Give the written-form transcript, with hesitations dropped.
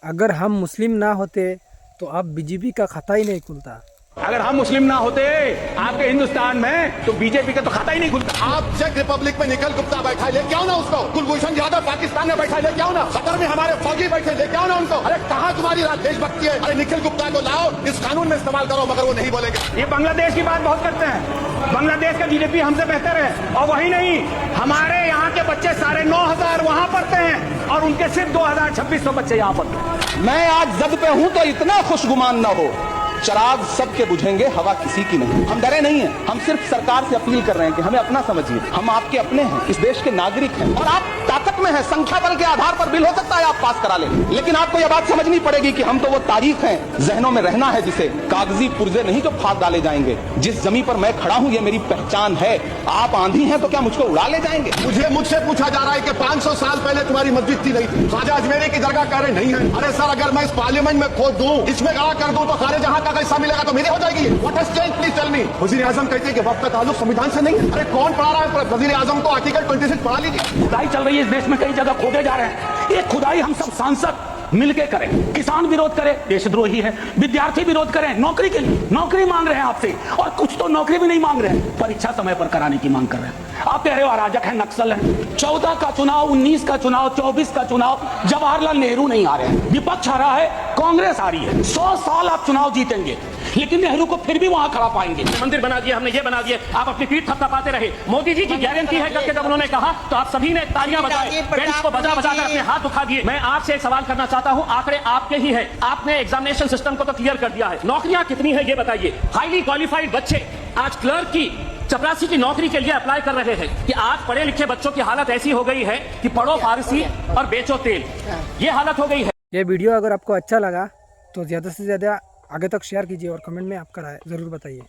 अगर हम मुस्लिम ना होते तो अब बीजेपी का खाता ही नहीं खुलता। अगर हम मुस्लिम ना होते आपके हिंदुस्तान में तो बीजेपी का तो खाता ही नहीं खुलता। आप चेक रिपब्लिक में निखिल गुप्ता बैठा है, लेके आओ ना उसको। कुलभूषण यादव पाकिस्तान में बैठा है, लेके आओ ना। कतर में हमारे फौजी बैठे, लेके आओ ना उनको। अरे कहाँ तुम्हारी देशभक्ति है? अरे निखिल गुप्ता को लाओ, इस कानून में इस्तेमाल करो, मगर वो नहीं बोलेंगे। ये बांग्लादेश की बात बहुत करते हैं, बांग्लादेश का जीडीपी हमसे बेहतर है। और वही नहीं, हमारे यहाँ के बच्चे 9,500 वहाँ पढ़ते हैं और उनके सिर्फ 2,000-2,600 बच्चे यहाँ पढ़ते हैं। मैं आज जद पे हूं तो इतना खुशगुमान न हो, चराग सबके बुझेंगे, हवा किसी की नहीं। हम डरे नहीं हैं, हम सिर्फ सरकार से अपील कर रहे हैं कि हमें अपना समझिए। हम आपके अपने हैं, इस देश के नागरिक हैं और आप ताकत में हैं। संख्या बल के आधार पर बिल हो सकता है आप पास करा लें, लेकिन आपको यह बात समझनी पड़ेगी कि हम तो वो तारीख हैं, जहनों में रहना है जिसे, कागजी पुर्जे नहीं जो फाड़ डाले जाएंगे। जिस जमीन पर मैं खड़ा हूं ये मेरी पहचान है। आप आंधी हैं तो क्या मुझको उड़ा ले जाएंगे? मुझसे पूछा जा रहा है कि 500 साल पहले तुम्हारी मस्जिद थी नहीं थी। ख्वाजा अजमेरी की दरगाह कह रहे नहीं है। अरे सर, अगर मैं इस पार्लियामेंट में खोद दूं, इसमें गड़ा कर दूं, तो सारे जहां का पैसा मिलेगा तो मेरी हो जाएगी। What has changed, please tell me. वजीर आजम कहते हैं कि वक्त का ताल्लुक संविधान से नहीं है। अरे कौन पढ़ा रहा है? वजीर आजम को आर्टिकल 26 पढ़ा लीजिए। खुदाई चल रही है इस देश में, कई जगह खोदे जा रहे हैं। ये खुदाई हम सब सांसद मिलके करें। किसान विरोध करे, देशद्रोही है। विद्यार्थी विरोध करें, नौकरी के लिए नौकरी मांग रहे हैं आपसे, और कुछ तो नौकरी भी नहीं मांग रहे हैं, परीक्षा समय पर कराने की मांग कर रहे हैं। आप कह रहे हो अराजक है, नक्सल है। 14 का चुनाव, 19 का चुनाव, 24 का चुनाव, जवाहरलाल नेहरू नहीं आ रहे हैं, विपक्ष आ रहा है, कांग्रेस आ रही है। 100 साल आप चुनाव जीतेंगे लेकिन नेहरू को फिर भी वहां खड़ा पाएंगे। मंदिर बना दिया, हमने ये बना दिया, आप अपनी पीठ थपथपाते रहे। मोदी जी की गारंटी है करके जब उन्होंने कहा तो आप सभी ने तालियां बजाई, बेंच को बजा बजा कर अपने हाथ उठा दिए। मैं आपसे एक सवाल करना चाहता हूं, आंकड़े आपके ही है, आपने एग्जामिनेशन सिस्टम को तो क्लियर कर दिया है, नौकरियां कितनी है ये बताइए। हाईली क्वालिफाइड बच्चे आज क्लर्क की, चपरासी की नौकरी के लिए अप्लाई कर रहे हैं कि आज पढ़े लिखे बच्चों की हालत ऐसी हो गई है कि पढ़ो फारसी और बेचो तेल, ये हालत हो गई है। ये वीडियो अगर आपको अच्छा लगा तो ज़्यादा से ज़्यादा आगे तक शेयर कीजिए और कमेंट में आपका राय ज़रूर बताइए।